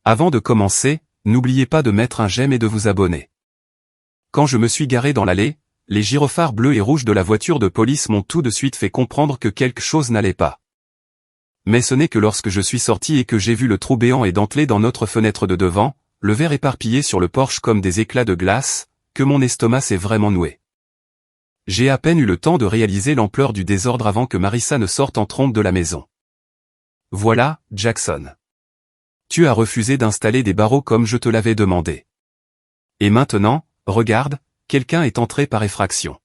Avant de commencer, n'oubliez pas de mettre un j'aime et de vous abonner. Quand je me suis garé dans l'allée, les gyrophares bleus et rouges de la voiture de police m'ont tout de suite fait comprendre que quelque chose n'allait pas. Mais ce n'est que lorsque je suis sorti et que j'ai vu le trou béant et dentelé dans notre fenêtre de devant, le verre éparpillé sur le porche comme des éclats de glace, que mon estomac s'est vraiment noué. J'ai à peine eu le temps de réaliser l'ampleur du désordre avant que Marissa ne sorte en trombe de la maison. Voilà, Jackson. Tu as refusé d'installer des barreaux comme je te l'avais demandé. Et maintenant, regarde, quelqu'un est entré par effraction.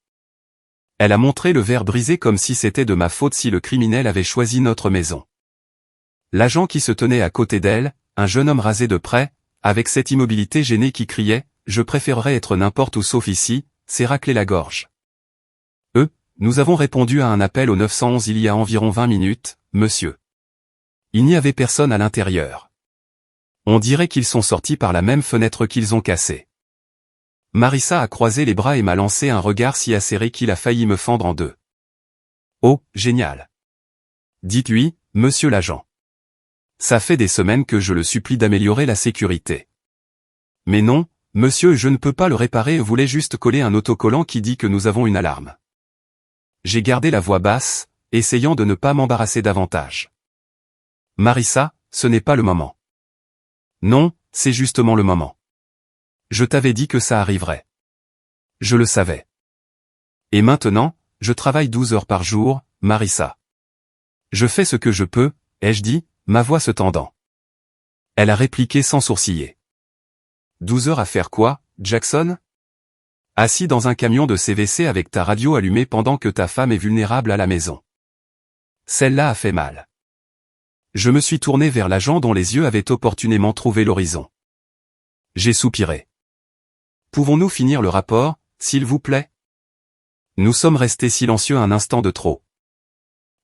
Elle a montré le verre brisé comme si c'était de ma faute si le criminel avait choisi notre maison. L'agent qui se tenait à côté d'elle, un jeune homme rasé de près, avec cette immobilité gênée qui criait « Je préférerais être n'importe où sauf ici », s'est raclé la gorge. Nous avons répondu à un appel au 911 il y a environ 20 minutes, monsieur. Il n'y avait personne à l'intérieur. On dirait qu'ils sont sortis par la même fenêtre qu'ils ont cassée. Marissa a croisé les bras et m'a lancé un regard si acéré qu'il a failli me fendre en deux. Oh, génial. Dites-lui, monsieur l'agent. Ça fait des semaines que je le supplie d'améliorer la sécurité. Mais non, monsieur, je ne peux pas le réparer, je voulais juste coller un autocollant qui dit que nous avons une alarme. J'ai gardé la voix basse, essayant de ne pas m'embarrasser davantage. Marissa, ce n'est pas le moment. Non, c'est justement le moment. Je t'avais dit que ça arriverait. Je le savais. Et maintenant, je travaille 12 heures par jour, Marissa. Je fais ce que je peux, ai-je dit, ma voix se tendant. Elle a répliqué sans sourciller. 12 heures à faire quoi, Jackson? Assis dans un camion de CVC avec ta radio allumée pendant que ta femme est vulnérable à la maison. Celle-là a fait mal. Je me suis tourné vers l'agent dont les yeux avaient opportunément trouvé l'horizon. J'ai soupiré. Pouvons-nous finir le rapport, s'il vous plaît? Nous sommes restés silencieux un instant de trop.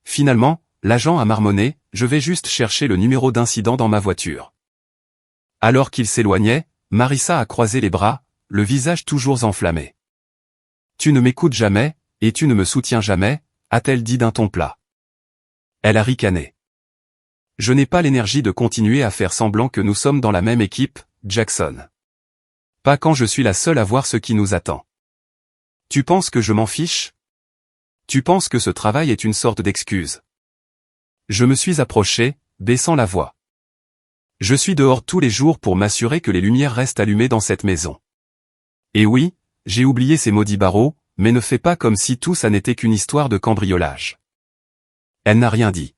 Finalement, l'agent a marmonné, je vais juste chercher le numéro d'incident dans ma voiture. Alors qu'il s'éloignait, Marissa a croisé les bras, le visage toujours enflammé. Tu ne m'écoutes jamais, et tu ne me soutiens jamais, a-t-elle dit d'un ton plat. Elle a ricané. Je n'ai pas l'énergie de continuer à faire semblant que nous sommes dans la même équipe, Jackson. Pas quand je suis la seule à voir ce qui nous attend. Tu penses que je m'en fiche? Tu penses que ce travail est une sorte d'excuse? Je me suis approché, baissant la voix. Je suis dehors tous les jours pour m'assurer que les lumières restent allumées dans cette maison. Et oui, j'ai oublié ces maudits barreaux, mais ne fais pas comme si tout ça n'était qu'une histoire de cambriolage. Elle n'a rien dit.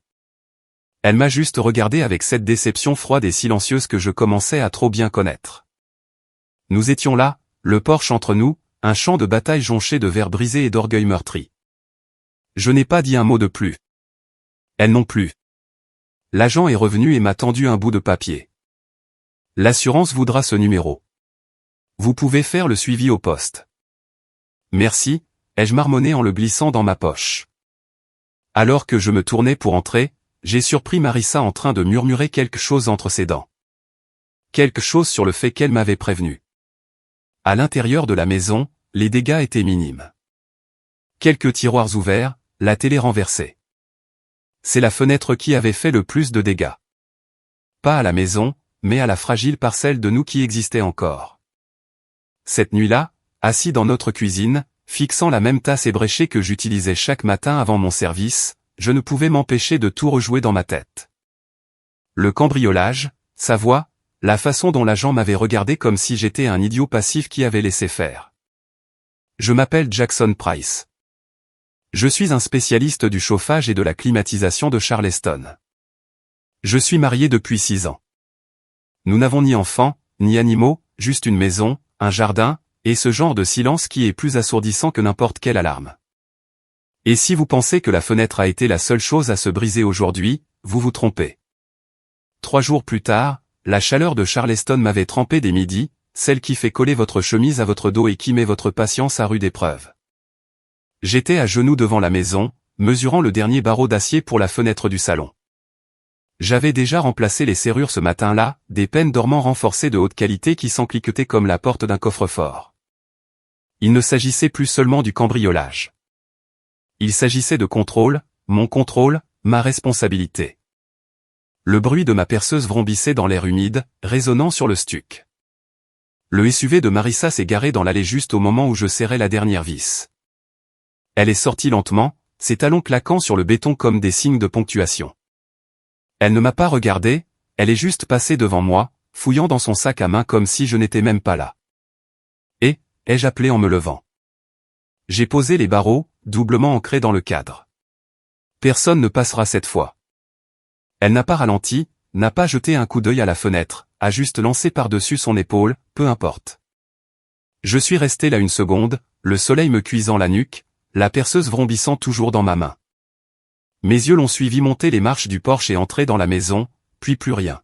Elle m'a juste regardé avec cette déception froide et silencieuse que je commençais à trop bien connaître. Nous étions là, le porche entre nous, un champ de bataille jonché de verres brisés et d'orgueil meurtri. Je n'ai pas dit un mot de plus. Elle non plus. L'agent est revenu et m'a tendu un bout de papier. L'assurance voudra ce numéro. Vous pouvez faire le suivi au poste. Merci, ai-je marmonné en le glissant dans ma poche. Alors que je me tournais pour entrer, j'ai surpris Marissa en train de murmurer quelque chose entre ses dents. Quelque chose sur le fait qu'elle m'avait prévenu. À l'intérieur de la maison, les dégâts étaient minimes. Quelques tiroirs ouverts, la télé renversée. C'est la fenêtre qui avait fait le plus de dégâts. Pas à la maison, mais à la fragile parcelle de nous qui existait encore. Cette nuit-là, assis dans notre cuisine, fixant la même tasse ébréchée que j'utilisais chaque matin avant mon service, je ne pouvais m'empêcher de tout rejouer dans ma tête. Le cambriolage, sa voix, la façon dont l'agent m'avait regardé comme si j'étais un idiot passif qui avait laissé faire. Je m'appelle Jackson Price. Je suis un spécialiste du chauffage et de la climatisation de Charleston. Je suis marié depuis 6 ans. Nous n'avons ni enfants, ni animaux, juste une maison, un jardin, et ce genre de silence qui est plus assourdissant que n'importe quelle alarme. Et si vous pensez que la fenêtre a été la seule chose à se briser aujourd'hui, vous vous trompez. 3 jours plus tard, la chaleur de Charleston m'avait trempé des midis, celle qui fait coller votre chemise à votre dos et qui met votre patience à rude épreuve. J'étais à genoux devant la maison, mesurant le dernier barreau d'acier pour la fenêtre du salon. J'avais déjà remplacé les serrures ce matin-là, des peines dormant renforcées de haute qualité qui s'encliquetaient comme la porte d'un coffre-fort. Il ne s'agissait plus seulement du cambriolage. Il s'agissait de contrôle, mon contrôle, ma responsabilité. Le bruit de ma perceuse vrombissait dans l'air humide, résonnant sur le stuc. Le SUV de Marissa s'est garé dans l'allée juste au moment où je serrais la dernière vis. Elle est sortie lentement, ses talons claquant sur le béton comme des signes de ponctuation. Elle ne m'a pas regardé, elle est juste passée devant moi, fouillant dans son sac à main comme si je n'étais même pas là. Et, ai-je appelé en me levant. J'ai posé les barreaux, doublement ancrés dans le cadre. Personne ne passera cette fois. Elle n'a pas ralenti, n'a pas jeté un coup d'œil à la fenêtre, a juste lancé par-dessus son épaule, peu importe. Je suis resté là une seconde, le soleil me cuisant la nuque, la perceuse vrombissant toujours dans ma main. Mes yeux l'ont suivi monter les marches du porche et entrer dans la maison, puis plus rien.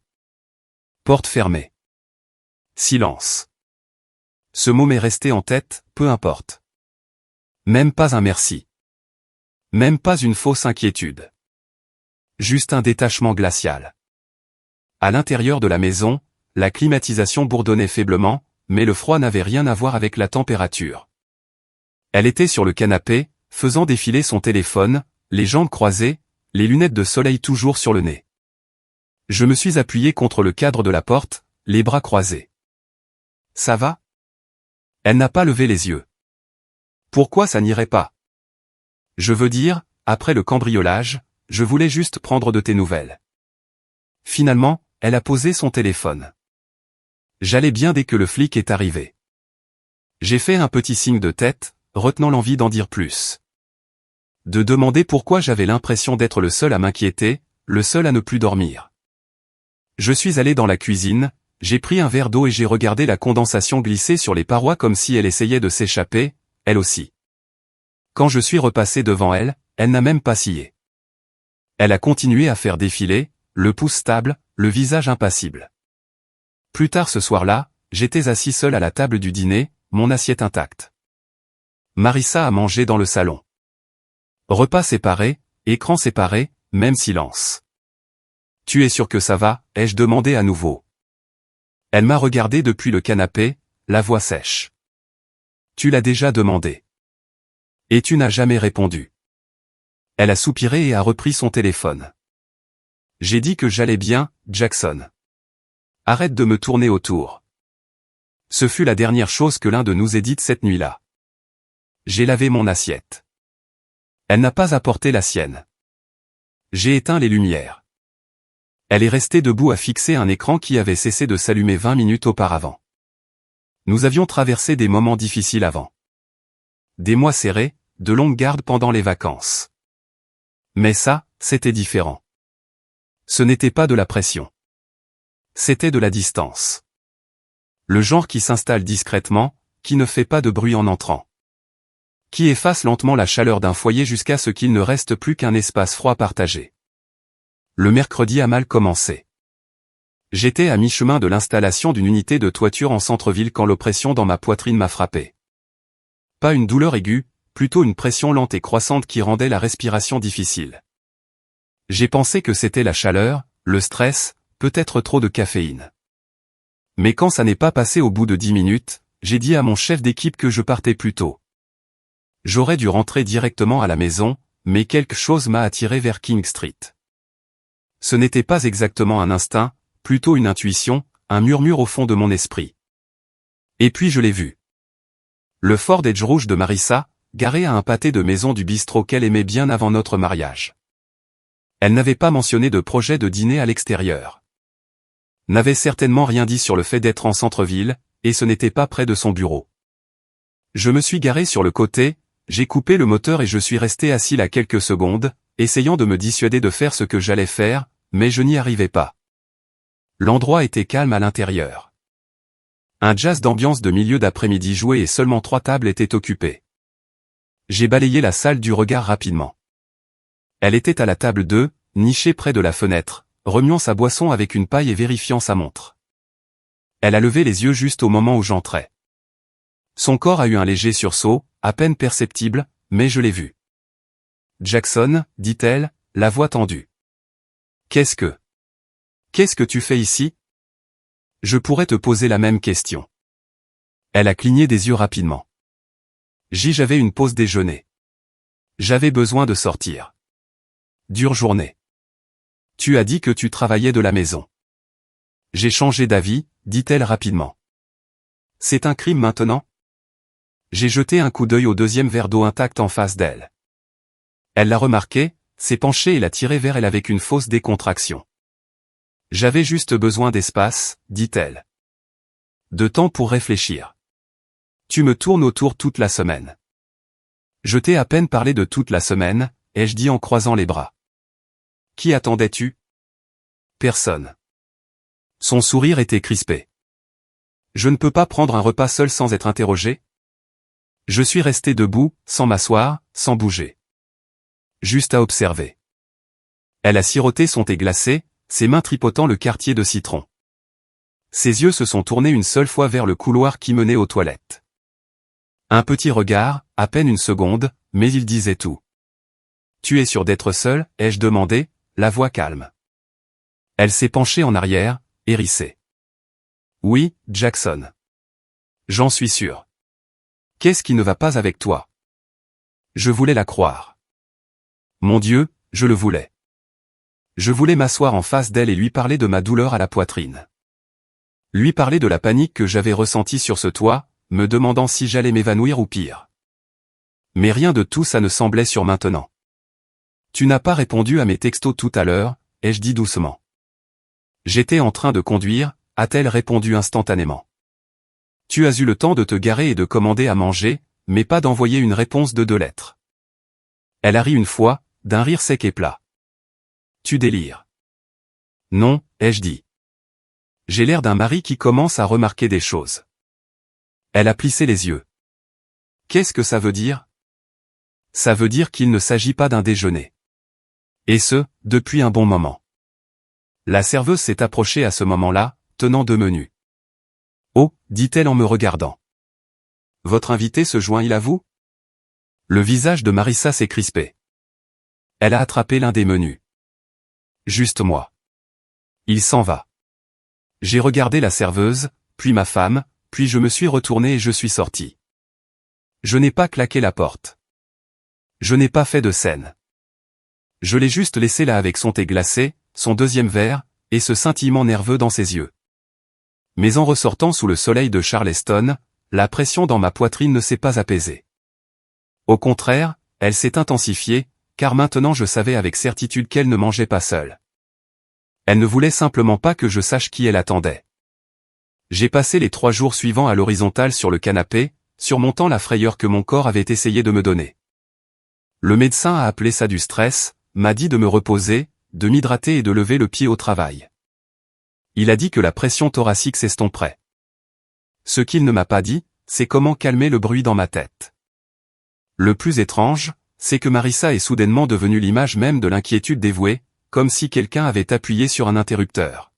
Porte fermée. Silence. Ce mot m'est resté en tête, peu importe. Même pas un merci. Même pas une fausse inquiétude. Juste un détachement glacial. À l'intérieur de la maison, la climatisation bourdonnait faiblement, mais le froid n'avait rien à voir avec la température. Elle était sur le canapé, faisant défiler son téléphone, les jambes croisées, les lunettes de soleil toujours sur le nez. Je me suis appuyé contre le cadre de la porte, les bras croisés. Ça va? Elle n'a pas levé les yeux. Pourquoi ça n'irait pas? Je veux dire, après le cambriolage, je voulais juste prendre de tes nouvelles. Finalement, elle a posé son téléphone. J'allais bien dès que le flic est arrivé. J'ai fait un petit signe de tête, retenant l'envie d'en dire plus. De demander pourquoi j'avais l'impression d'être le seul à m'inquiéter, le seul à ne plus dormir. Je suis allé dans la cuisine, j'ai pris un verre d'eau et j'ai regardé la condensation glisser sur les parois comme si elle essayait de s'échapper, elle aussi. Quand je suis repassé devant elle, elle n'a même pas scié. Elle a continué à faire défiler, le pouce stable, le visage impassible. Plus tard ce soir-là, j'étais assis seul à la table du dîner, mon assiette intacte. Marissa a mangé dans le salon. Repas séparé, écran séparé, même silence. Tu es sûr que ça va, ai-je demandé à nouveau. Elle m'a regardé depuis le canapé, la voix sèche. Tu l'as déjà demandé. Et tu n'as jamais répondu. Elle a soupiré et a repris son téléphone. J'ai dit que j'allais bien, Jackson. Arrête de me tourner autour. Ce fut la dernière chose que l'un de nous ait dite cette nuit-là. J'ai lavé mon assiette. Elle n'a pas apporté la sienne. J'ai éteint les lumières. Elle est restée debout à fixer un écran qui avait cessé de s'allumer 20 minutes auparavant. Nous avions traversé des moments difficiles avant. Des mois serrés, de longues gardes pendant les vacances. Mais ça, c'était différent. Ce n'était pas de la pression. C'était de la distance. Le genre qui s'installe discrètement, qui ne fait pas de bruit en entrant. Qui efface lentement la chaleur d'un foyer jusqu'à ce qu'il ne reste plus qu'un espace froid partagé. Le mercredi a mal commencé. J'étais à mi-chemin de l'installation d'une unité de toiture en centre-ville quand l'oppression dans ma poitrine m'a frappé. Pas une douleur aiguë, plutôt une pression lente et croissante qui rendait la respiration difficile. J'ai pensé que c'était la chaleur, le stress, peut-être trop de caféine. Mais quand ça n'est pas passé au bout de 10 minutes, j'ai dit à mon chef d'équipe que je partais plus tôt. J'aurais dû rentrer directement à la maison, mais quelque chose m'a attiré vers King Street. Ce n'était pas exactement un instinct, plutôt une intuition, un murmure au fond de mon esprit. Et puis je l'ai vu. Le Ford Edge rouge de Marissa, garé à un pâté de maison du bistrot qu'elle aimait bien avant notre mariage. Elle n'avait pas mentionné de projet de dîner à l'extérieur. N'avait certainement rien dit sur le fait d'être en centre-ville, et ce n'était pas près de son bureau. Je me suis garé sur le côté, j'ai coupé le moteur et je suis resté assis là quelques secondes, essayant de me dissuader de faire ce que j'allais faire, mais je n'y arrivais pas. L'endroit était calme à l'intérieur. Un jazz d'ambiance de milieu d'après-midi jouait et seulement 3 tables étaient occupées. J'ai balayé la salle du regard rapidement. Elle était à la table 2, nichée près de la fenêtre, remuant sa boisson avec une paille et vérifiant sa montre. Elle a levé les yeux juste au moment où j'entrais. Son corps a eu un léger sursaut, à peine perceptible, mais je l'ai vu. Jackson, dit-elle, la voix tendue. Qu'est-ce que tu fais ici? Je pourrais te poser la même question. Elle a cligné des yeux rapidement. J'avais une pause déjeuner. J'avais besoin de sortir. Dure journée. Tu as dit que tu travaillais de la maison. J'ai changé d'avis, dit-elle rapidement. C'est un crime maintenant? J'ai jeté un coup d'œil au deuxième verre d'eau intact en face d'elle. Elle l'a remarqué, s'est penchée et l'a tiré vers elle avec une fausse décontraction. J'avais juste besoin d'espace, dit-elle. De temps pour réfléchir. Tu me tournes autour toute la semaine. Je t'ai à peine parlé de toute la semaine, ai-je dit en croisant les bras. Qui attendais-tu? Personne. Son sourire était crispé. Je ne peux pas prendre un repas seul sans être interrogé? Je suis resté debout, sans m'asseoir, sans bouger. Juste à observer. Elle a siroté son thé glacé, ses mains tripotant le quartier de citron. Ses yeux se sont tournés une seule fois vers le couloir qui menait aux toilettes. Un petit regard, à peine une seconde, mais il disait tout. Tu es sûr d'être seul, ai-je demandé, la voix calme. Elle s'est penchée en arrière, hérissée. Oui, Jackson. J'en suis sûr. Qu'est-ce qui ne va pas avec toi? Je voulais la croire. Mon Dieu, je le voulais. Je voulais m'asseoir en face d'elle et lui parler de ma douleur à la poitrine. Lui parler de la panique que j'avais ressentie sur ce toit, me demandant si j'allais m'évanouir ou pire. Mais rien de tout ça ne semblait sûr maintenant. Tu n'as pas répondu à mes textos tout à l'heure, ai-je dit doucement. J'étais en train de conduire, a-t-elle répondu instantanément. Tu as eu le temps de te garer et de commander à manger, mais pas d'envoyer une réponse de 2 lettres. Elle a ri une fois, d'un rire sec et plat. Tu délires. Non, ai-je dit. J'ai l'air d'un mari qui commence à remarquer des choses. Elle a plissé les yeux. Qu'est-ce que ça veut dire? Ça veut dire qu'il ne s'agit pas d'un déjeuner. Et ce, depuis un bon moment. La serveuse s'est approchée à ce moment-là, tenant 2 menus. Oh, dit-elle en me regardant. Votre invité se joint-il à vous? Le visage de Marissa s'est crispé. Elle a attrapé l'un des menus. Juste moi. Il s'en va. J'ai regardé la serveuse, puis ma femme, puis je me suis retourné et je suis sorti. Je n'ai pas claqué la porte. Je n'ai pas fait de scène. Je l'ai juste laissé là avec son thé glacé, son deuxième verre, et ce scintillement nerveux dans ses yeux. Mais en ressortant sous le soleil de Charleston, la pression dans ma poitrine ne s'est pas apaisée. Au contraire, elle s'est intensifiée, car maintenant je savais avec certitude qu'elle ne mangeait pas seule. Elle ne voulait simplement pas que je sache qui elle attendait. J'ai passé les 3 jours suivants à l'horizontale sur le canapé, surmontant la frayeur que mon corps avait essayé de me donner. Le médecin a appelé ça du stress, m'a dit de me reposer, de m'hydrater et de lever le pied au travail. Il a dit que la pression thoracique s'estomperait. Ce qu'il ne m'a pas dit, c'est comment calmer le bruit dans ma tête. Le plus étrange, c'est que Marissa est soudainement devenue l'image même de l'inquiétude dévouée, comme si quelqu'un avait appuyé sur un interrupteur.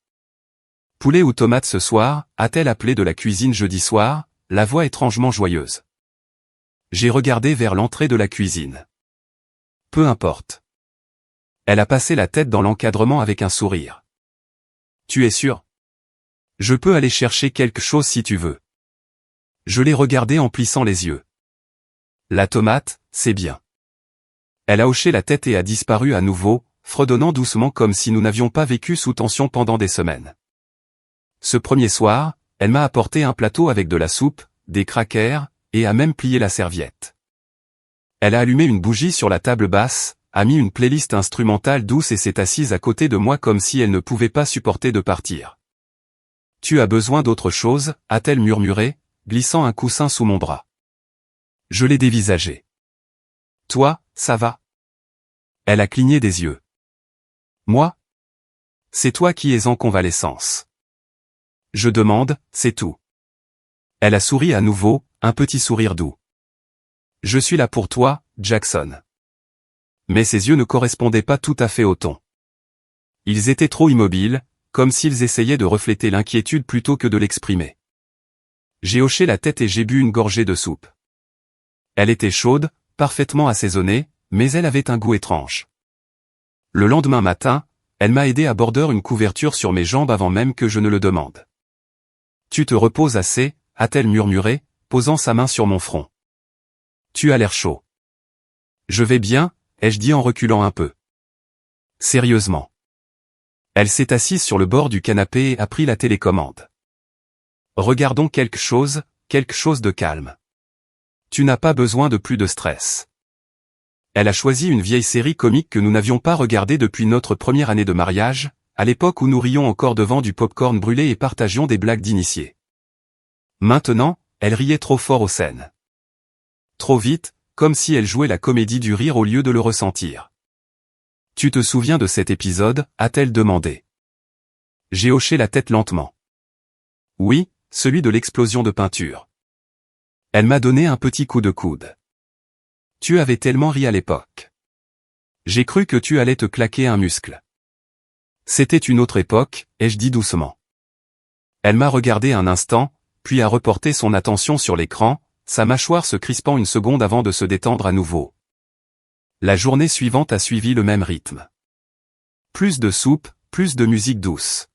Poulet ou tomate ce soir, a-t-elle appelé de la cuisine jeudi soir, la voix étrangement joyeuse. J'ai regardé vers l'entrée de la cuisine. Peu importe. Elle a passé la tête dans l'encadrement avec un sourire. Tu es sûr? Je peux aller chercher quelque chose si tu veux. Je l'ai regardée en plissant les yeux. La tomate, c'est bien. Elle a hoché la tête et a disparu à nouveau, fredonnant doucement comme si nous n'avions pas vécu sous tension pendant des semaines. Ce premier soir, elle m'a apporté un plateau avec de la soupe, des crackers, et a même plié la serviette. Elle a allumé une bougie sur la table basse, a mis une playlist instrumentale douce et s'est assise à côté de moi comme si elle ne pouvait pas supporter de partir. Tu as besoin d'autre chose, a-t-elle murmuré, glissant un coussin sous mon bras. Je l'ai dévisagé. Toi, ça va? Elle a cligné des yeux. Moi? C'est toi qui es en convalescence. Je demande, c'est tout. Elle a souri à nouveau, un petit sourire doux. Je suis là pour toi, Jackson. Mais ses yeux ne correspondaient pas tout à fait au ton. Ils étaient trop immobiles, comme s'ils essayaient de refléter l'inquiétude plutôt que de l'exprimer. J'ai hoché la tête et j'ai bu une gorgée de soupe. Elle était chaude, parfaitement assaisonnée, mais elle avait un goût étrange. Le lendemain matin, elle m'a aidé à border une couverture sur mes jambes avant même que je ne le demande. Tu te reposes assez, a-t-elle murmuré, posant sa main sur mon front. Tu as l'air chaud. Je vais bien, ai-je dit en reculant un peu. Sérieusement. Elle s'est assise sur le bord du canapé et a pris la télécommande. Regardons quelque chose de calme. Tu n'as pas besoin de plus de stress. Elle a choisi une vieille série comique que nous n'avions pas regardée depuis notre première année de mariage, à l'époque où nous rions encore devant du popcorn brûlé et partagions des blagues d'initiés. Maintenant, elle riait trop fort aux scènes. Trop vite, comme si elle jouait la comédie du rire au lieu de le ressentir. « Tu te souviens de cet épisode ?» a-t-elle demandé. J'ai hoché la tête lentement. Oui, celui de l'explosion de peinture. Elle m'a donné un petit coup de coude. Tu avais tellement ri à l'époque. J'ai cru que tu allais te claquer un muscle. C'était une autre époque, ai-je dit doucement. Elle m'a regardé un instant, puis a reporté son attention sur l'écran, sa mâchoire se crispant une seconde avant de se détendre à nouveau. La journée suivante a suivi le même rythme. Plus de soupe, plus de musique douce.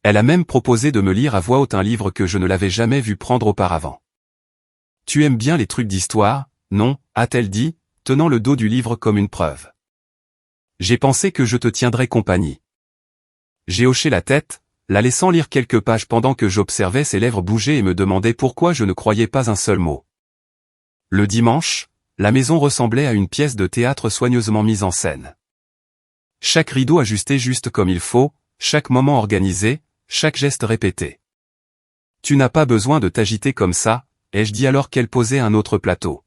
Elle a même proposé de me lire à voix haute un livre que je ne l'avais jamais vu prendre auparavant. Tu aimes bien les trucs d'histoire, non, a-t-elle dit, tenant le dos du livre comme une preuve. J'ai pensé que je te tiendrais compagnie. J'ai hoché la tête, la laissant lire quelques pages pendant que j'observais ses lèvres bouger et me demandais pourquoi je ne croyais pas un seul mot. Le dimanche, la maison ressemblait à une pièce de théâtre soigneusement mise en scène. Chaque rideau ajusté juste comme il faut, chaque moment organisé, chaque geste répété. Tu n'as pas besoin de t'agiter comme ça, ai-je dit alors qu'elle posait un autre plateau.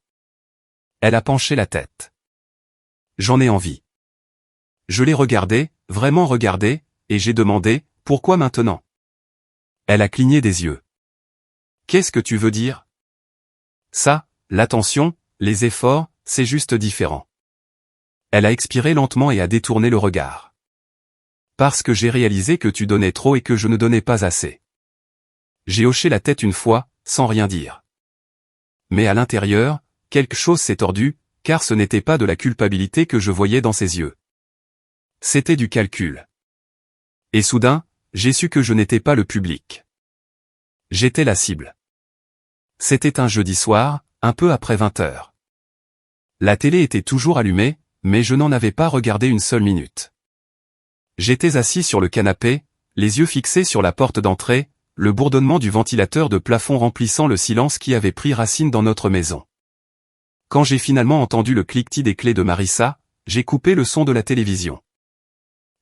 Elle a penché la tête. J'en ai envie. Je l'ai regardé, vraiment regardé, et j'ai demandé, pourquoi maintenant? Elle a cligné des yeux. Qu'est-ce que tu veux dire? Ça, l'attention, les efforts, c'est juste différent. Elle a expiré lentement et a détourné le regard. Parce que j'ai réalisé que tu donnais trop et que je ne donnais pas assez. J'ai hoché la tête une fois, sans rien dire. Mais à l'intérieur, quelque chose s'est tordu, car ce n'était pas de la culpabilité que je voyais dans ses yeux. C'était du calcul. Et soudain, j'ai su que je n'étais pas le public. J'étais la cible. C'était un jeudi soir, un peu après 20h. La télé était toujours allumée, mais je n'en avais pas regardé une seule minute. J'étais assis sur le canapé, les yeux fixés sur la porte d'entrée, le bourdonnement du ventilateur de plafond remplissant le silence qui avait pris racine dans notre maison. Quand j'ai finalement entendu le cliquetis des clés de Marissa, j'ai coupé le son de la télévision.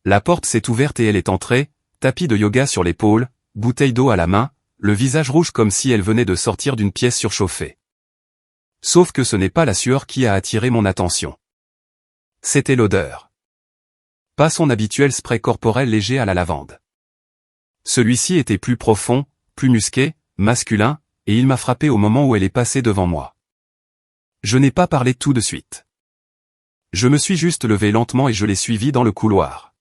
La porte s'est ouverte et elle est entrée, tapis de yoga sur l'épaule, bouteille d'eau à la main, le visage rouge comme si elle venait de sortir d'une pièce surchauffée. Sauf que ce n'est pas la sueur qui a attiré mon attention. C'était l'odeur. Pas son habituel spray corporel léger à la lavande. Celui-ci était plus profond, plus musqué, masculin, et il m'a frappé au moment où elle est passée devant moi. Je n'ai pas parlé tout de suite. Je me suis juste levé lentement et je l'ai suivie dans le couloir.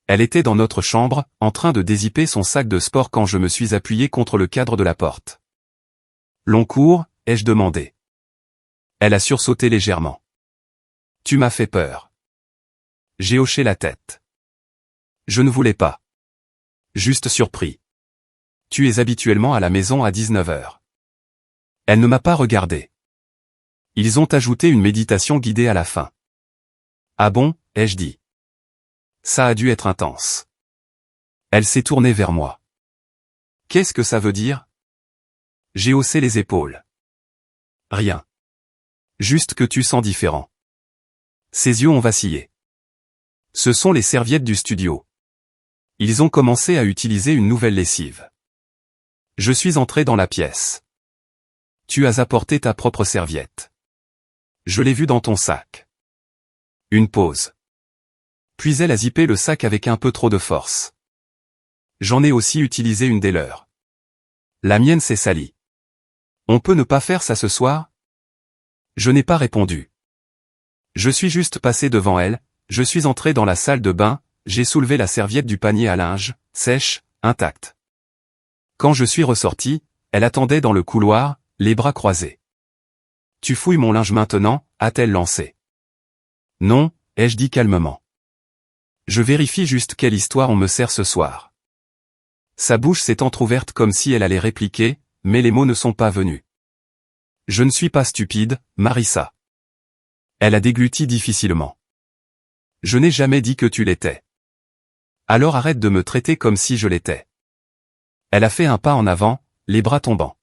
Elle était dans notre chambre, en train de dézipper son sac de sport quand je me suis appuyé contre le cadre de la porte. Long cours, ai-je demandé. Elle a sursauté légèrement. Tu m'as fait peur. J'ai hoché la tête. Je ne voulais pas. Juste surpris. Tu es habituellement à la maison à 19h. Elle ne m'a pas regardé. Ils ont ajouté une méditation guidée à la fin. Ah bon, ai-je dit. Ça a dû être intense. Elle s'est tournée vers moi. Qu'est-ce que ça veut dire? J'ai haussé les épaules. Rien. Juste que tu sens différent. Ses yeux ont vacillé. Ce sont les serviettes du studio. Ils ont commencé à utiliser une nouvelle lessive. Je suis entré dans la pièce. Tu as apporté ta propre serviette. Je l'ai vue dans ton sac. Une pause. Puis elle a zippé le sac avec un peu trop de force. J'en ai aussi utilisé une des leurs. La mienne s'est salie. On peut ne pas faire ça ce soir? Je n'ai pas répondu. Je suis juste passé devant elle, je suis entré dans la salle de bain, j'ai soulevé la serviette du panier à linge, sèche, intacte. Quand je suis ressorti, elle attendait dans le couloir, les bras croisés. Tu fouilles mon linge maintenant, a-t-elle lancé. Non, ai-je dit calmement. Je vérifie juste quelle histoire on me sert ce soir. Sa bouche s'est entr'ouverte comme si elle allait répliquer, mais les mots ne sont pas venus. Je ne suis pas stupide, Marissa. Elle a dégluti difficilement. Je n'ai jamais dit que tu l'étais. Alors arrête de me traiter comme si je l'étais. Elle a fait un pas en avant, les bras tombants.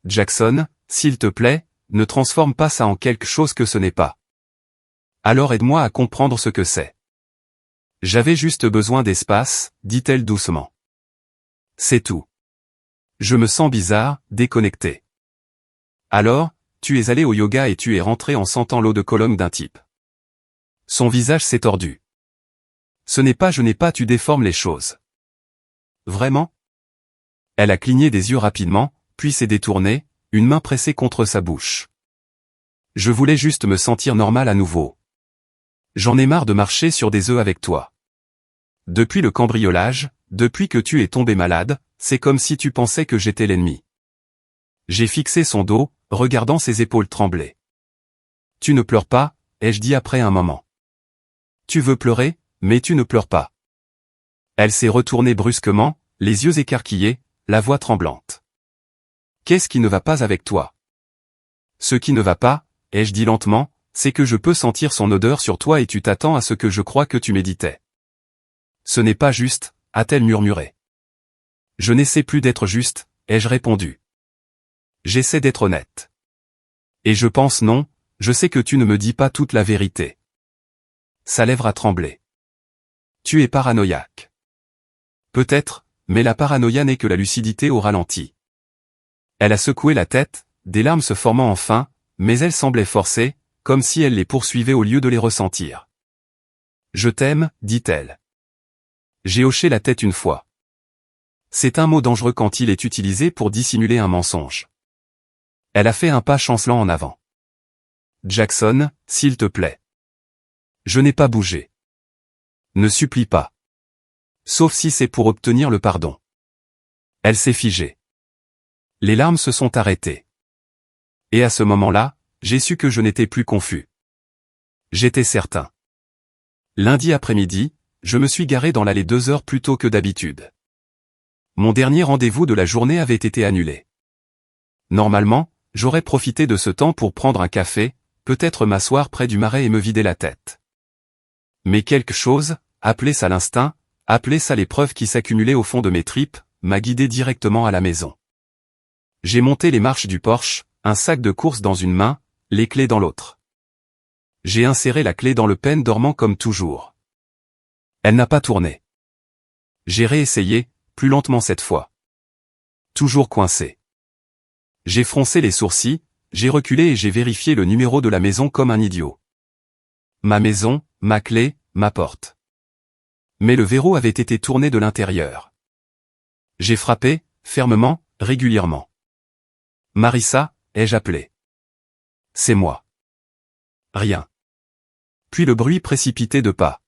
Jackson, s'il te plaît, ne transforme pas ça en quelque chose que ce n'est pas. Alors aide-moi à comprendre ce que c'est. J'avais juste besoin d'espace, dit-elle doucement. C'est tout. Je me sens bizarre, déconnecté. Alors, tu es allé au yoga et tu es rentré en sentant l'eau de Cologne d'un type. Son visage s'est tordu. Ce n'est pas je n'ai pas tu déformes les choses. Vraiment? Elle a cligné des yeux rapidement, puis s'est détournée, une main pressée contre sa bouche. Je voulais juste me sentir normal à nouveau. J'en ai marre de marcher sur des œufs avec toi. Depuis le cambriolage, depuis que tu es tombé malade, c'est comme si tu pensais que j'étais l'ennemi. J'ai fixé son dos, regardant ses épaules trembler. Tu ne pleures pas, ai-je dit après un moment. Tu veux pleurer, mais tu ne pleures pas. Elle s'est retournée brusquement, les yeux écarquillés, la voix tremblante. Qu'est-ce qui ne va pas avec toi? Ce qui ne va pas, ai-je dit lentement, c'est que je peux sentir son odeur sur toi et tu t'attends à ce que je crois que tu méditais. Ce n'est pas juste, a-t-elle murmuré. Je n'essaie plus d'être juste, ai-je répondu. J'essaie d'être honnête. Et je pense non, je sais que tu ne me dis pas toute la vérité. Sa lèvre a tremblé. Tu es paranoïaque. Peut-être, mais la paranoïa n'est que la lucidité au ralenti. Elle a secoué la tête, des larmes se formant enfin, mais elle semblait forcée, comme si elle les poursuivait au lieu de les ressentir. Je t'aime, dit-elle. J'ai hoché la tête une fois. C'est un mot dangereux quand il est utilisé pour dissimuler un mensonge. Elle a fait un pas chancelant en avant. Jackson, s'il te plaît. Je n'ai pas bougé. Ne supplie pas. Sauf si c'est pour obtenir le pardon. Elle s'est figée. Les larmes se sont arrêtées. Et à ce moment-là, j'ai su que je n'étais plus confus. J'étais certain. Lundi après-midi, je me suis garé dans l'allée 2 heures plus tôt que d'habitude. Mon dernier rendez-vous de la journée avait été annulé. Normalement, j'aurais profité de ce temps pour prendre un café, peut-être m'asseoir près du marais et me vider la tête. Mais quelque chose, appelez ça l'instinct, appelez ça l'épreuve qui s'accumulait au fond de mes tripes, m'a guidé directement à la maison. J'ai monté les marches du Porsche, un sac de course dans une main, les clés dans l'autre. J'ai inséré la clé dans le pêne dormant comme toujours. Elle n'a pas tourné. J'ai réessayé, plus lentement cette fois. Toujours coincé. J'ai froncé les sourcils, j'ai reculé et j'ai vérifié le numéro de la maison comme un idiot. Ma maison, ma clé, ma porte. Mais le verrou avait été tourné de l'intérieur. J'ai frappé, fermement, régulièrement. Marissa, ai-je appelé. C'est moi. Rien. Puis le bruit précipité de pas.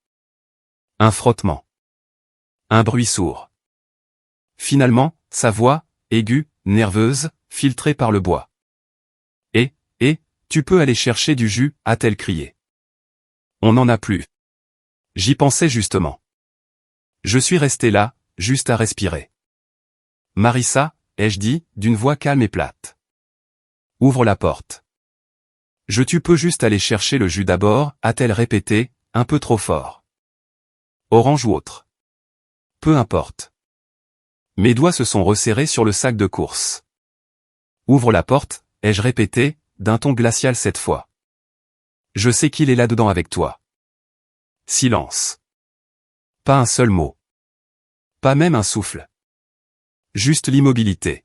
Un frottement. Un bruit sourd. Finalement, sa voix, aiguë, nerveuse, filtrée par le bois. Tu peux aller chercher du jus, a-t-elle crié. On n'en a plus. J'y pensais justement. Je suis resté là, juste à respirer. Marissa, ai-je dit, d'une voix calme et plate. Ouvre la porte. Tu peux juste aller chercher le jus d'abord, a-t-elle répété, un peu trop fort. Orange ou autre. Peu importe. Mes doigts se sont resserrés sur le sac de course. Ouvre la porte, ai-je répété, d'un ton glacial cette fois. Je sais qu'il est là-dedans avec toi. Silence. Pas un seul mot. Pas même un souffle. Juste l'immobilité.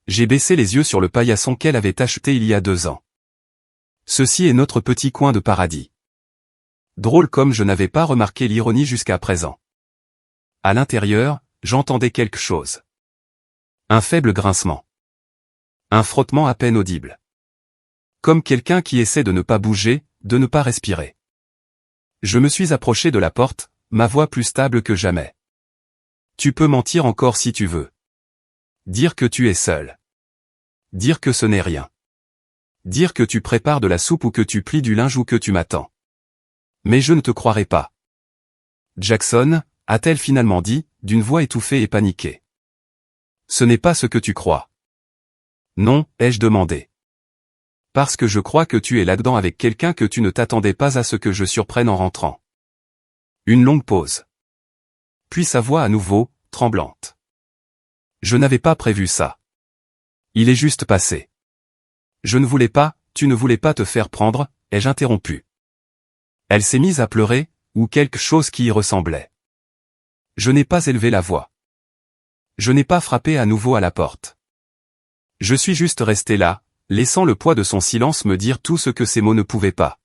J'ai baissé les yeux sur le paillasson qu'elle avait acheté il y a 2 ans. Ceci est notre petit coin de paradis. Drôle comme je n'avais pas remarqué l'ironie jusqu'à présent. À l'intérieur, j'entendais quelque chose. Un faible grincement. Un frottement à peine audible. Comme quelqu'un qui essaie de ne pas bouger, de ne pas respirer. Je me suis approché de la porte, ma voix plus stable que jamais. Tu peux mentir encore si tu veux. Dire que tu es seul. Dire que ce n'est rien. Dire que tu prépares de la soupe ou que tu plies du linge ou que tu m'attends. Mais je ne te croirai pas. Jackson, a-t-elle finalement dit, d'une voix étouffée et paniquée. Ce n'est pas ce que tu crois. Non, ai-je demandé. Parce que je crois que tu es là-dedans avec quelqu'un que tu ne t'attendais pas à ce que je surprenne en rentrant. Une longue pause. Puis sa voix à nouveau, tremblante. Je n'avais pas prévu ça. Il est juste passé. Je ne voulais pas, tu ne voulais pas te faire prendre, ai-je interrompu. Elle s'est mise à pleurer, ou quelque chose qui y ressemblait. Je n'ai pas élevé la voix. Je n'ai pas frappé à nouveau à la porte. Je suis juste resté là, laissant le poids de son silence me dire tout ce que ces mots ne pouvaient pas.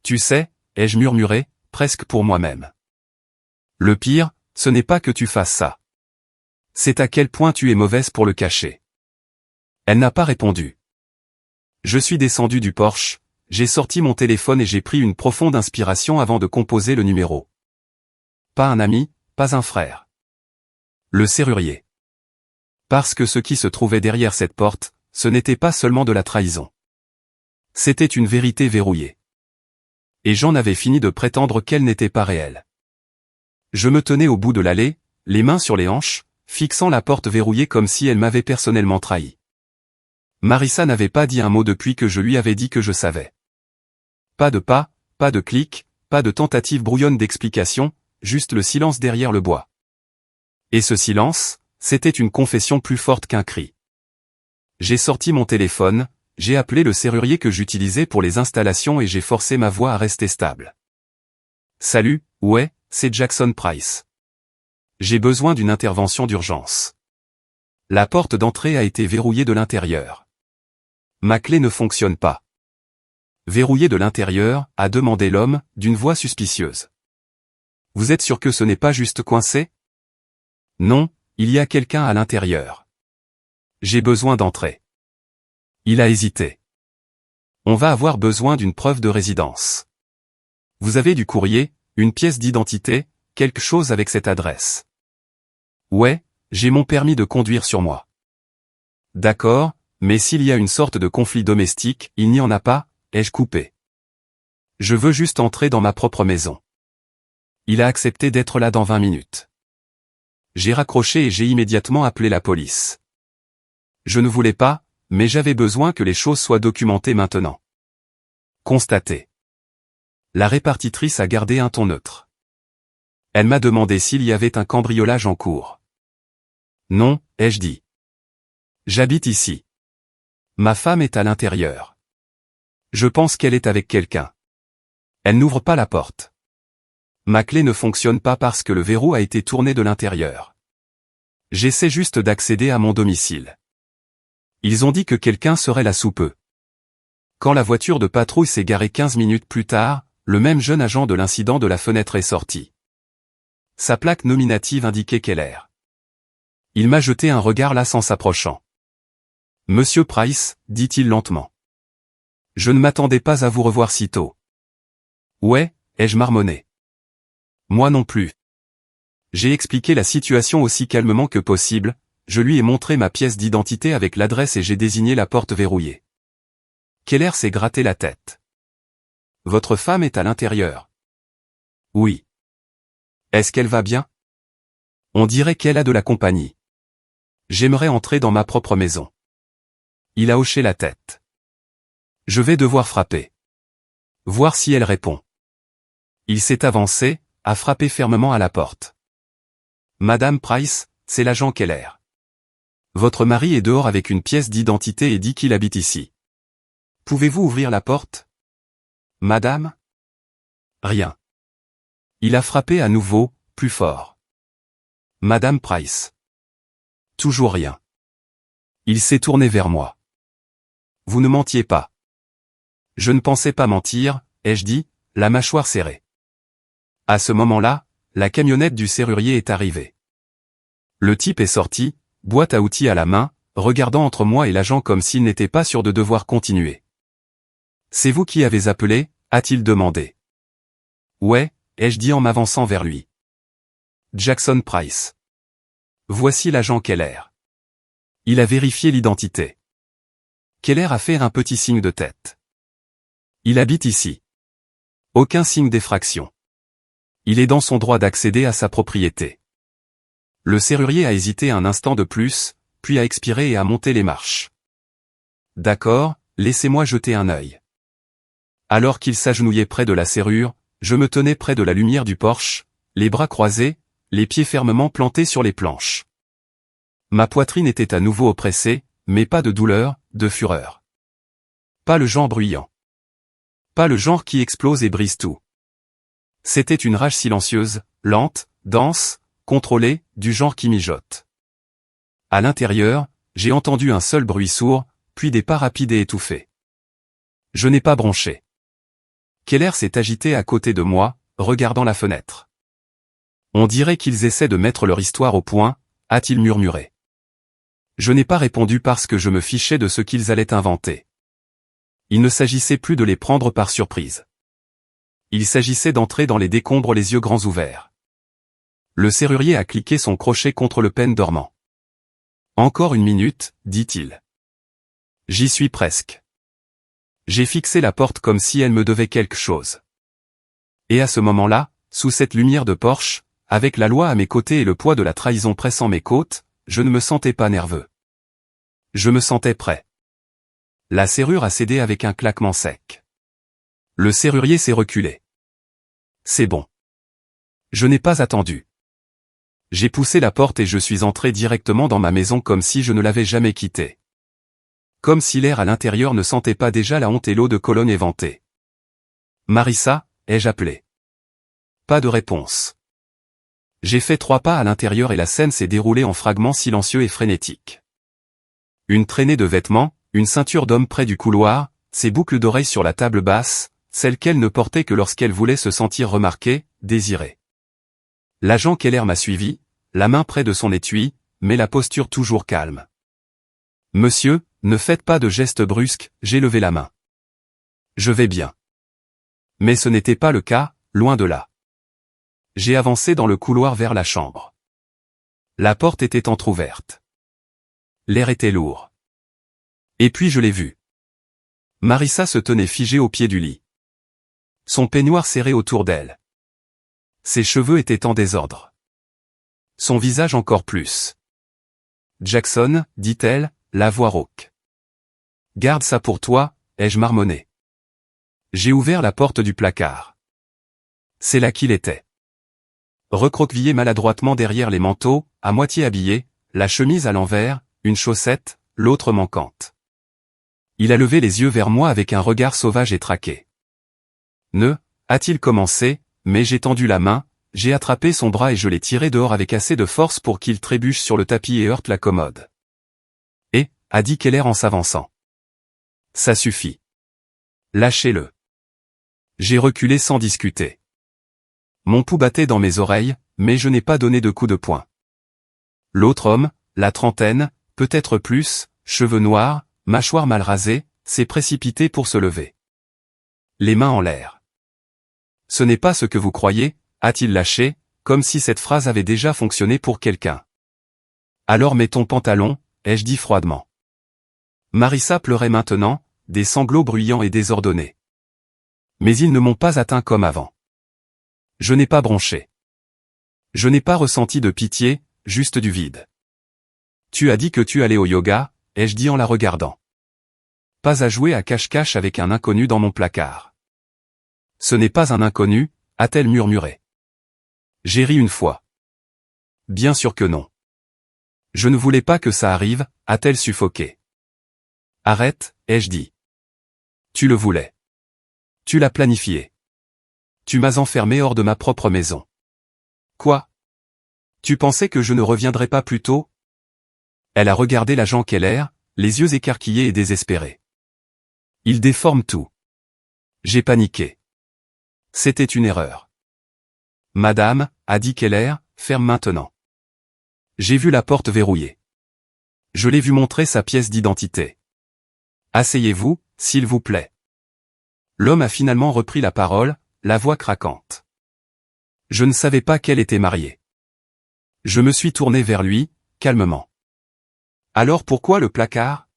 Tu sais, ai-je murmuré, presque pour moi-même. Le pire, ce n'est pas que tu fasses ça. C'est à quel point tu es mauvaise pour le cacher. Elle n'a pas répondu. Je suis descendu du Porsche, j'ai sorti mon téléphone et j'ai pris une profonde inspiration avant de composer le numéro. Pas un ami, pas un frère. Le serrurier. Parce que ce qui se trouvait derrière cette porte, ce n'était pas seulement de la trahison. C'était une vérité verrouillée. Et j'en avais fini de prétendre qu'elle n'était pas réelle. Je me tenais au bout de l'allée, les mains sur les hanches, fixant la porte verrouillée comme si elle m'avait personnellement trahi. Marissa n'avait pas dit un mot depuis que je lui avais dit que je savais. Pas de pas, pas de clic, pas de tentative brouillonne d'explication, juste le silence derrière le bois. Et ce silence, c'était une confession plus forte qu'un cri. J'ai sorti mon téléphone, j'ai appelé le serrurier que j'utilisais pour les installations et j'ai forcé ma voix à rester stable. Salut, ouais, c'est Jackson Price. J'ai besoin d'une intervention d'urgence. La porte d'entrée a été verrouillée de l'intérieur. Ma clé ne fonctionne pas. Verrouillée de l'intérieur, a demandé l'homme, d'une voix suspicieuse. Vous êtes sûr que ce n'est pas juste coincé? Non, il y a quelqu'un à l'intérieur. J'ai besoin d'entrer. Il a hésité. On va avoir besoin d'une preuve de résidence. Vous avez du courrier, une pièce d'identité, quelque chose avec cette adresse. Ouais, j'ai mon permis de conduire sur moi. D'accord, mais s'il y a une sorte de conflit domestique, il n'y en a pas, ai-je coupé. Je veux juste entrer dans ma propre maison. Il a accepté d'être là dans 20 minutes. J'ai raccroché et j'ai immédiatement appelé la police. Je ne voulais pas, mais j'avais besoin que les choses soient documentées maintenant. Constaté. La répartitrice a gardé un ton neutre. Elle m'a demandé s'il y avait un cambriolage en cours. Non, ai-je dit. J'habite ici. Ma femme est à l'intérieur. Je pense qu'elle est avec quelqu'un. Elle n'ouvre pas la porte. Ma clé ne fonctionne pas parce que le verrou a été tourné de l'intérieur. J'essaie juste d'accéder à mon domicile. Ils ont dit que quelqu'un serait là sous peu. Quand la voiture de patrouille s'est garée 15 minutes plus tard, le même jeune agent de l'incident de la fenêtre est sorti. Sa plaque nominative indiquait Keller. Il m'a jeté un regard lasse en s'approchant. Monsieur Price, dit-il lentement. Je ne m'attendais pas à vous revoir si tôt. Ouais, ai-je marmonné. Moi non plus. J'ai expliqué la situation aussi calmement que possible, je lui ai montré ma pièce d'identité avec l'adresse et j'ai désigné la porte verrouillée. Keller s'est gratté la tête. Votre femme est à l'intérieur. Oui. Est-ce qu'elle va bien? On dirait qu'elle a de la compagnie. J'aimerais entrer dans ma propre maison. Il a hoché la tête. Je vais devoir frapper. Voir si elle répond. Il s'est avancé, a frappé fermement à la porte. Madame Price, c'est l'agent Keller. Votre mari est dehors avec une pièce d'identité et dit qu'il habite ici. Pouvez-vous ouvrir la porte? Madame? Rien. Il a frappé à nouveau, plus fort. Madame Price. Toujours rien. Il s'est tourné vers moi. Vous ne mentiez pas. Je ne pensais pas mentir, ai-je dit, la mâchoire serrée. À ce moment-là, la camionnette du serrurier est arrivée. Le type est sorti, boîte à outils à la main, regardant entre moi et l'agent comme s'il n'était pas sûr de devoir continuer. C'est vous qui avez appelé, a-t-il demandé. Ouais, ai-je dit en m'avançant vers lui. Jackson Price. Voici l'agent Keller. Il a vérifié l'identité. Keller a fait un petit signe de tête. Il habite ici. Aucun signe d'effraction. Il est dans son droit d'accéder à sa propriété. Le serrurier a hésité un instant de plus, puis a expiré et a monté les marches. D'accord, laissez-moi jeter un œil. Alors qu'il s'agenouillait près de la serrure, je me tenais près de la lumière du Porsche, les bras croisés, les pieds fermement plantés sur les planches. Ma poitrine était à nouveau oppressée, mais pas de douleur, de fureur. Pas le genre bruyant. Pas le genre qui explose et brise tout. C'était une rage silencieuse, lente, dense, contrôlée, du genre qui mijote. À l'intérieur, j'ai entendu un seul bruit sourd, puis des pas rapides et étouffés. Je n'ai pas bronché. Keller s'est agité à côté de moi, regardant la fenêtre. On dirait qu'ils essaient de mettre leur histoire au point, a-t-il murmuré. Je n'ai pas répondu parce que je me fichais de ce qu'ils allaient inventer. Il ne s'agissait plus de les prendre par surprise. Il s'agissait d'entrer dans les décombres les yeux grands ouverts. Le serrurier a cliqué son crochet contre le pêne dormant. Encore une minute, dit-il. J'y suis presque. J'ai fixé la porte comme si elle me devait quelque chose. Et à ce moment-là, sous cette lumière de Porsche, avec la loi à mes côtés et le poids de la trahison pressant mes côtes, je ne me sentais pas nerveux. Je me sentais prêt. La serrure a cédé avec un claquement sec. Le serrurier s'est reculé. C'est bon. Je n'ai pas attendu. J'ai poussé la porte et je suis entré directement dans ma maison comme si je ne l'avais jamais quittée. Comme si l'air à l'intérieur ne sentait pas déjà la honte et l'eau de Cologne éventée. Marissa, ai-je appelé. Pas de réponse. J'ai fait 3 pas à l'intérieur et la scène s'est déroulée en fragments silencieux et frénétiques. Une traînée de vêtements, une ceinture d'homme près du couloir, ses boucles d'oreilles sur la table basse, celles qu'elle ne portait que lorsqu'elle voulait se sentir remarquée, désirée. L'agent Keller m'a suivi, la main près de son étui, mais la posture toujours calme. Monsieur, ne faites pas de gestes brusques, j'ai levé la main. Je vais bien. Mais ce n'était pas le cas, loin de là. J'ai avancé dans le couloir vers la chambre. La porte était entr'ouverte. L'air était lourd. Et puis je l'ai vue. Marissa se tenait figée au pied du lit. Son peignoir serré autour d'elle. Ses cheveux étaient en désordre. Son visage encore plus. Jackson, dit-elle, la voix rauque. Garde ça pour toi, ai-je marmonné. J'ai ouvert la porte du placard. C'est là qu'il était. Recroquevillé maladroitement derrière les manteaux, à moitié habillé, la chemise à l'envers, une chaussette, l'autre manquante. Il a levé les yeux vers moi avec un regard sauvage et traqué. Ne, a-t-il commencé, mais j'ai tendu la main, j'ai attrapé son bras et je l'ai tiré dehors avec assez de force pour qu'il trébuche sur le tapis et heurte la commode. Et, a dit Keller en s'avançant. Ça suffit. Lâchez-le. J'ai reculé sans discuter. Mon pouls battait dans mes oreilles, mais je n'ai pas donné de coup de poing. L'autre homme, la trentaine, peut-être plus, cheveux noirs, mâchoire mal rasée, s'est précipité pour se lever. Les mains en l'air. Ce n'est pas ce que vous croyez, a-t-il lâché, comme si cette phrase avait déjà fonctionné pour quelqu'un. Alors mets ton pantalon, ai-je dit froidement. Marissa pleurait maintenant, des sanglots bruyants et désordonnés. Mais ils ne m'ont pas atteint comme avant. Je n'ai pas bronché. Je n'ai pas ressenti de pitié, juste du vide. Tu as dit que tu allais au yoga, ai-je dit en la regardant. Pas à jouer à cache-cache avec un inconnu dans mon placard. Ce n'est pas un inconnu, a-t-elle murmuré. J'ai ri une fois. Bien sûr que non. Je ne voulais pas que ça arrive, a-t-elle suffoqué. Arrête, ai-je dit. Tu le voulais. Tu l'as planifié. Tu m'as enfermé hors de ma propre maison. Quoi? Tu pensais que je ne reviendrais pas plus tôt? Elle a regardé l'agent Keller, les yeux écarquillés et désespérés. Il déforme tout. J'ai paniqué. C'était une erreur. Madame, a dit Keller, ferme maintenant. J'ai vu la porte verrouillée. Je l'ai vu montrer sa pièce d'identité. Asseyez-vous, s'il vous plaît. L'homme a finalement repris la parole, la voix craquante. Je ne savais pas qu'elle était mariée. Je me suis tourné vers lui, calmement. Alors pourquoi le placard?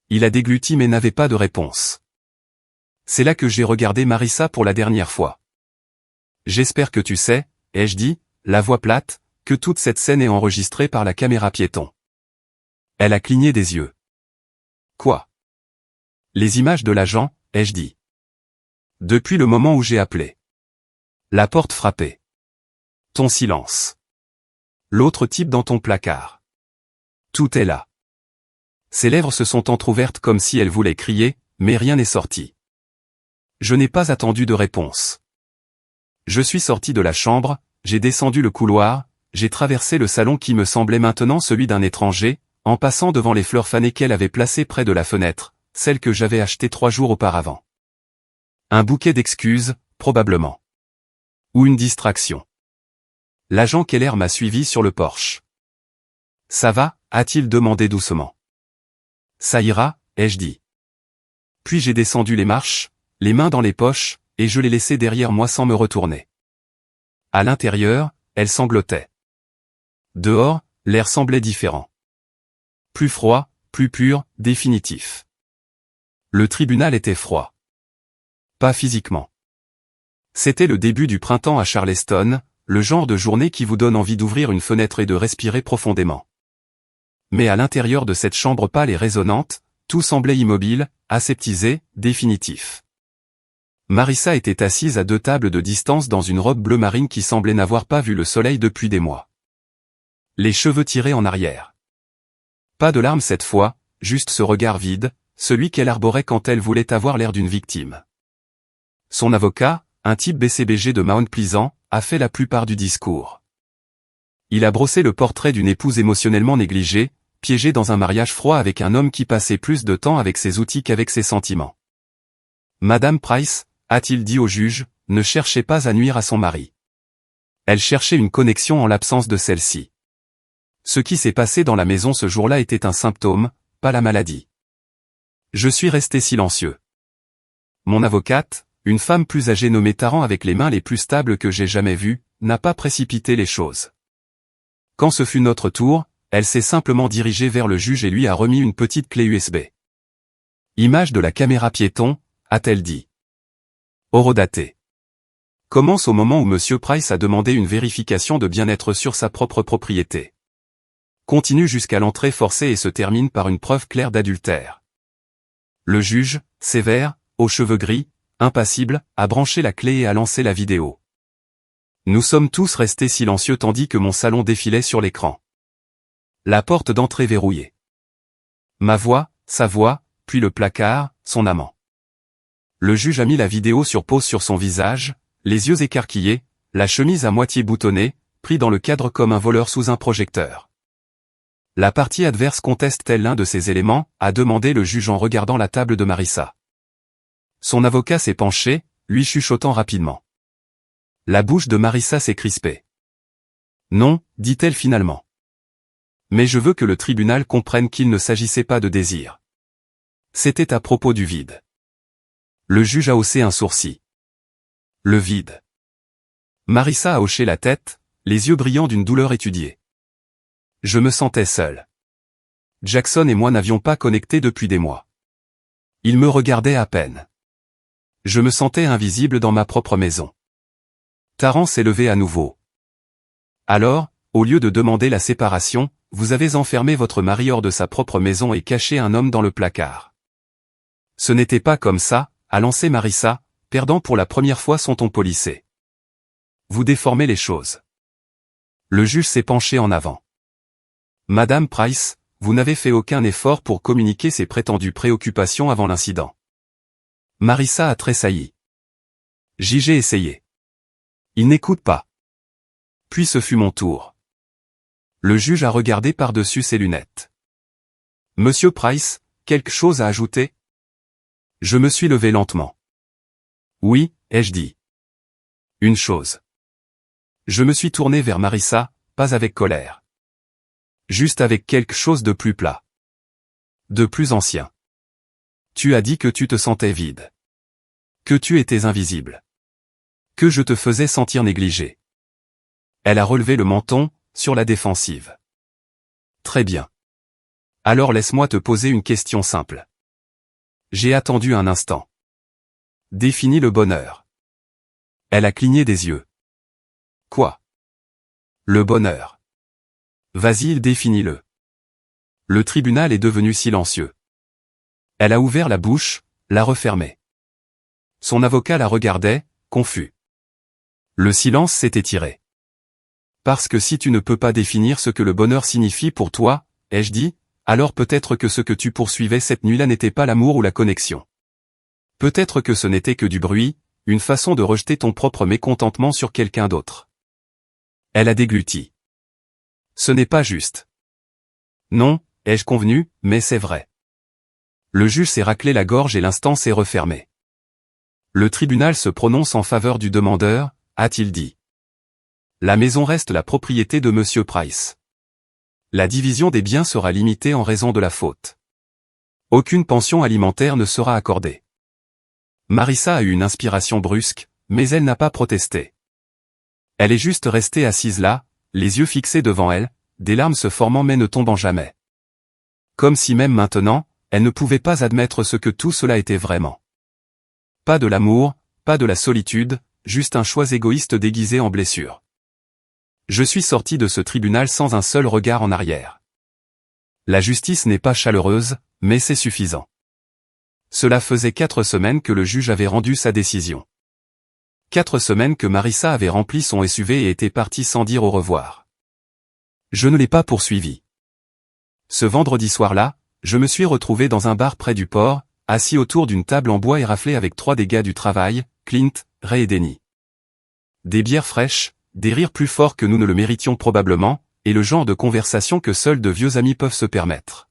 Il a dégluti mais n'avait pas de réponse. C'est là que j'ai regardé Marissa pour la dernière fois. J'espère que tu sais, ai-je dit, la voix plate, que toute cette scène est enregistrée par la caméra piéton. Elle a cligné des yeux. Quoi? Les images de l'agent, ai-je dit. Depuis le moment où j'ai appelé. La porte frappait. Ton silence. L'autre type dans ton placard. Tout est là. Ses lèvres se sont entr'ouvertes comme si elle voulait crier, mais rien n'est sorti. Je n'ai pas attendu de réponse. Je suis sorti de la chambre, j'ai descendu le couloir, j'ai traversé le salon qui me semblait maintenant celui d'un étranger, en passant devant les fleurs fanées qu'elle avait placées près de la fenêtre, celles que j'avais achetées 3 jours auparavant. Un bouquet d'excuses, probablement. Ou une distraction. L'agent Keller m'a suivi sur le porche. « Ça va ?» a-t-il demandé doucement. « Ça ira » ai-je dit. Puis j'ai descendu les marches, les mains dans les poches, et je l'ai laissée derrière moi sans me retourner. À l'intérieur, elle sanglotait. Dehors, l'air semblait différent. Plus froid, plus pur, définitif. Le tribunal était froid. Pas physiquement. C'était le début du printemps à Charleston, le genre de journée qui vous donne envie d'ouvrir une fenêtre et de respirer profondément. Mais à l'intérieur de cette chambre pâle et résonnante, tout semblait immobile, aseptisé, définitif. Marissa était assise à 2 tables de distance dans une robe bleu marine qui semblait n'avoir pas vu le soleil depuis des mois. Les cheveux tirés en arrière. Pas de larmes cette fois, juste ce regard vide, celui qu'elle arborait quand elle voulait avoir l'air d'une victime. Son avocat, un type BCBG de Mount Pleasant, a fait la plupart du discours. Il a brossé le portrait d'une épouse émotionnellement négligée, piégée dans un mariage froid avec un homme qui passait plus de temps avec ses outils qu'avec ses sentiments. Madame Price, a-t-il dit au juge, ne cherchait pas à nuire à son mari. Elle cherchait une connexion en l'absence de celle-ci. Ce qui s'est passé dans la maison ce jour-là était un symptôme, pas la maladie. Je suis resté silencieux. Mon avocate, une femme plus âgée nommée Tarrant avec les mains les plus stables que j'ai jamais vues, n'a pas précipité les choses. Quand ce fut notre tour, elle s'est simplement dirigée vers le juge et lui a remis une petite clé USB. Image de la caméra piéton, a-t-elle dit. Horodatée. Commence au moment où M. Price a demandé une vérification de bien-être sur sa propre propriété. Continue jusqu'à l'entrée forcée et se termine par une preuve claire d'adultère. Le juge, sévère, aux cheveux gris, impassible, a branché la clé et a lancé la vidéo. Nous sommes tous restés silencieux tandis que mon salon défilait sur l'écran. La porte d'entrée verrouillée. Ma voix, sa voix, puis le placard, son amant. Le juge a mis la vidéo sur pause sur son visage, les yeux écarquillés, la chemise à moitié boutonnée, pris dans le cadre comme un voleur sous un projecteur. La partie adverse conteste-t-elle l'un de ces éléments, a demandé le juge en regardant la table de Marissa. Son avocat s'est penché, lui chuchotant rapidement. La bouche de Marissa s'est crispée. Non, dit-elle finalement. Mais je veux que le tribunal comprenne qu'il ne s'agissait pas de désir. C'était à propos du vide. Le juge a haussé un sourcil. Le vide. Marissa a hoché la tête, les yeux brillants d'une douleur étudiée. Je me sentais seul. Jackson et moi n'avions pas connecté depuis des mois. Il me regardait à peine. Je me sentais invisible dans ma propre maison. Tarrant s'est levé à nouveau. Alors, au lieu de demander la séparation, vous avez enfermé votre mari hors de sa propre maison et caché un homme dans le placard. Ce n'était pas comme ça, a lancé Marissa, perdant pour la première fois son ton policé. Vous déformez les choses. Le juge s'est penché en avant. Madame Price, vous n'avez fait aucun effort pour communiquer ces prétendues préoccupations avant l'incident. Marissa a tressailli. J'ai essayé. Il n'écoute pas. Puis ce fut mon tour. Le juge a regardé par-dessus ses lunettes. Monsieur Price, quelque chose à ajouter? Je me suis levé lentement. Oui, ai-je dit. Une chose. Je me suis tourné vers Marissa, pas avec colère. Juste avec quelque chose de plus plat. De plus ancien. Tu as dit que tu te sentais vide. Que tu étais invisible. Que je te faisais sentir négligé. Elle a relevé le menton, sur la défensive. Très bien. Alors laisse-moi te poser une question simple. J'ai attendu un instant. Définis le bonheur. Elle a cligné des yeux. Quoi? Le bonheur. Vas-y, définis-le. Le tribunal est devenu silencieux. Elle a ouvert la bouche, l'a refermée. Son avocat la regardait, confus. Le silence s'est étiré. Parce que si tu ne peux pas définir ce que le bonheur signifie pour toi, ai-je dit, alors peut-être que ce que tu poursuivais cette nuit-là n'était pas l'amour ou la connexion. Peut-être que ce n'était que du bruit, une façon de rejeter ton propre mécontentement sur quelqu'un d'autre. Elle a dégluti. Ce n'est pas juste. Non, ai-je convenu, mais c'est vrai. Le juge s'est raclé la gorge et l'instant s'est refermé. Le tribunal se prononce en faveur du demandeur, a-t-il dit. La maison reste la propriété de Monsieur Price. La division des biens sera limitée en raison de la faute. Aucune pension alimentaire ne sera accordée. Marissa a eu une inspiration brusque, mais elle n'a pas protesté. Elle est juste restée assise là, les yeux fixés devant elle, des larmes se formant mais ne tombant jamais. Comme si même maintenant, elle ne pouvait pas admettre ce que tout cela était vraiment. Pas de l'amour, pas de la solitude, juste un choix égoïste déguisé en blessure. Je suis sorti de ce tribunal sans un seul regard en arrière. La justice n'est pas chaleureuse, mais c'est suffisant. Cela faisait 4 semaines que le juge avait rendu sa décision. 4 semaines que Marissa avait rempli son SUV et était partie sans dire au revoir. Je ne l'ai pas poursuivi. Ce vendredi soir-là, je me suis retrouvé dans un bar près du port, assis autour d'une table en bois et raflé avec 3 des gars du travail, Clint, Ray et Denny. Des bières fraîches, des rires plus forts que nous ne le méritions probablement, et le genre de conversation que seuls de vieux amis peuvent se permettre.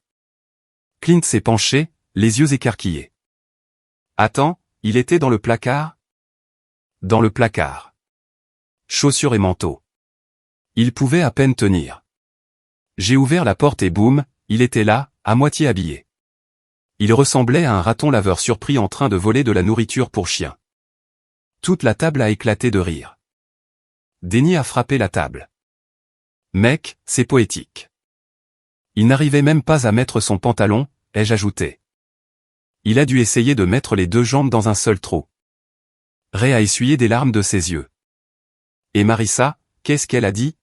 Clint s'est penché, les yeux écarquillés. Attends, il était dans le placard ? Dans le placard. Chaussures et manteau. Il pouvait à peine tenir. J'ai ouvert la porte et boum, il était là, à moitié habillé. Il ressemblait à un raton laveur surpris en train de voler de la nourriture pour chien. Toute la table a éclaté de rire. Denny a frappé la table. Mec, c'est poétique. Il n'arrivait même pas à mettre son pantalon, ai-je ajouté. Il a dû essayer de mettre les 2 jambes dans un seul trou. Ray a essuyé des larmes de ses yeux. Et Marissa, qu'est-ce qu'elle a dit ?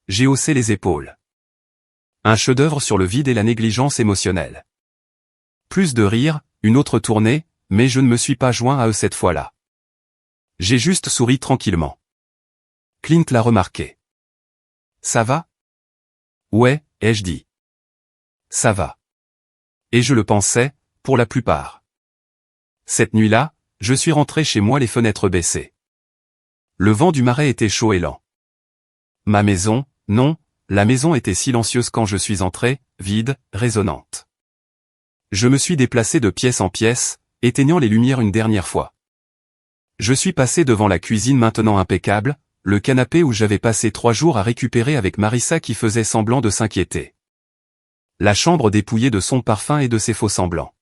J'ai haussé les épaules. Un chef-d'œuvre sur le vide et la négligence émotionnelle. Plus de rire, une autre tournée, mais je ne me suis pas joint à eux cette fois-là. J'ai juste souri tranquillement. Clint l'a remarqué. Ça va ? Ouais, ai-je dit. Ça va. Et je le pensais, pour la plupart. Cette nuit-là, je suis rentré chez moi les fenêtres baissées. Le vent du marais était chaud et lent. Ma maison, non, la maison était silencieuse quand je suis entré, vide, résonnante. Je me suis déplacé de pièce en pièce, éteignant les lumières une dernière fois. Je suis passé devant la cuisine maintenant impeccable, le canapé où j'avais passé 3 jours à récupérer avec Marissa qui faisait semblant de s'inquiéter. La chambre dépouillée de son parfum et de ses faux semblants.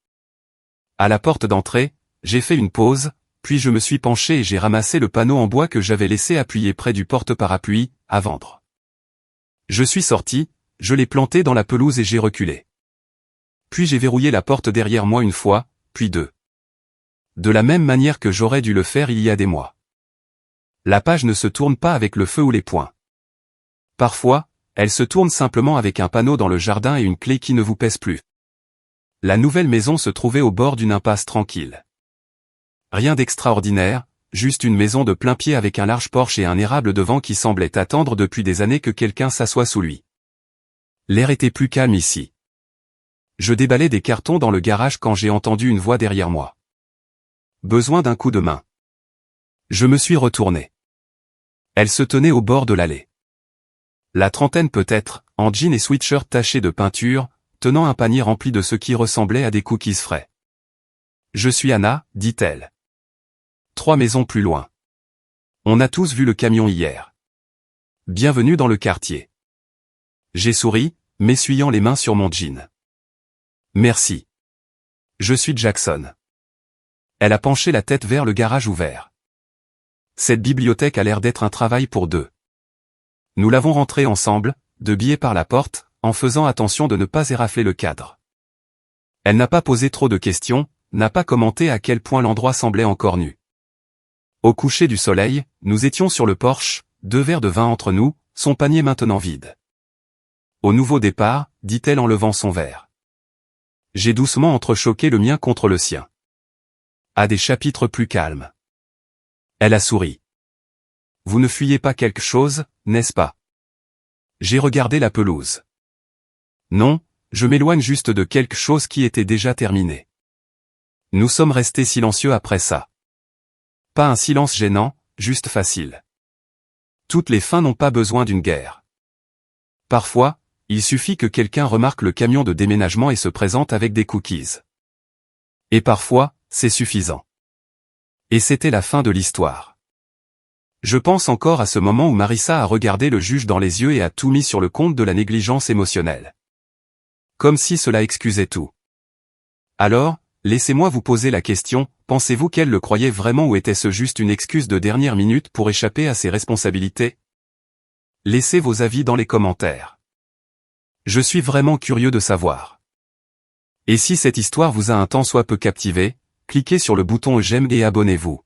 À la porte d'entrée, j'ai fait une pause, puis je me suis penché et j'ai ramassé le panneau en bois que j'avais laissé appuyé près du porte-parapluie, à vendre. Je suis sorti, je l'ai planté dans la pelouse et j'ai reculé. Puis j'ai verrouillé la porte derrière moi une fois, puis 2. De la même manière que j'aurais dû le faire il y a des mois. La page ne se tourne pas avec le feu ou les poings. Parfois, elle se tourne simplement avec un panneau dans le jardin et une clé qui ne vous pèse plus. La nouvelle maison se trouvait au bord d'une impasse tranquille. Rien d'extraordinaire, juste une maison de plein pied avec un large porche et un érable devant qui semblait attendre depuis des années que quelqu'un s'assoie sous lui. L'air était plus calme ici. Je déballais des cartons dans le garage quand j'ai entendu une voix derrière moi. Besoin d'un coup de main. Je me suis retourné. Elle se tenait au bord de l'allée. La trentaine peut-être, en jean et sweatshirt taché de peinture, tenant un panier rempli de ce qui ressemblait à des cookies frais. Je suis Anna, dit-elle. 3 maisons plus loin. On a tous vu le camion hier. Bienvenue dans le quartier. J'ai souri, m'essuyant les mains sur mon jean. Merci. Je suis Jackson. Elle a penché la tête vers le garage ouvert. Cette bibliothèque a l'air d'être un travail pour 2. Nous l'avons rentrée ensemble, de biais par la porte, en faisant attention de ne pas érafler le cadre. Elle n'a pas posé trop de questions, n'a pas commenté à quel point l'endroit semblait encore nu. Au coucher du soleil, nous étions sur le porche, 2 verres de vin entre nous, son panier maintenant vide. Au nouveau départ, dit-elle en levant son verre. J'ai doucement entrechoqué le mien contre le sien. À des chapitres plus calmes. Elle a souri. vous ne fuyez pas quelque chose, n'est-ce pas? J'ai regardé la pelouse. Non, je m'éloigne juste de quelque chose qui était déjà terminé. Nous sommes restés silencieux après ça. Pas un silence gênant, juste facile. Toutes les fins n'ont pas besoin d'une guerre. Parfois, il suffit que quelqu'un remarque le camion de déménagement et se présente avec des cookies. Et parfois, c'est suffisant. Et c'était la fin de l'histoire. Je pense encore à ce moment où Marissa a regardé le juge dans les yeux et a tout mis sur le compte de la négligence émotionnelle. Comme si cela excusait tout. Alors, laissez-moi vous poser la question, pensez-vous qu'elle le croyait vraiment ou était-ce juste une excuse de dernière minute pour échapper à ses responsabilités? Laissez vos avis dans les commentaires. Je suis vraiment curieux de savoir. Et si cette histoire vous a un tant soit peu captivé, cliquez sur le bouton j'aime et abonnez-vous.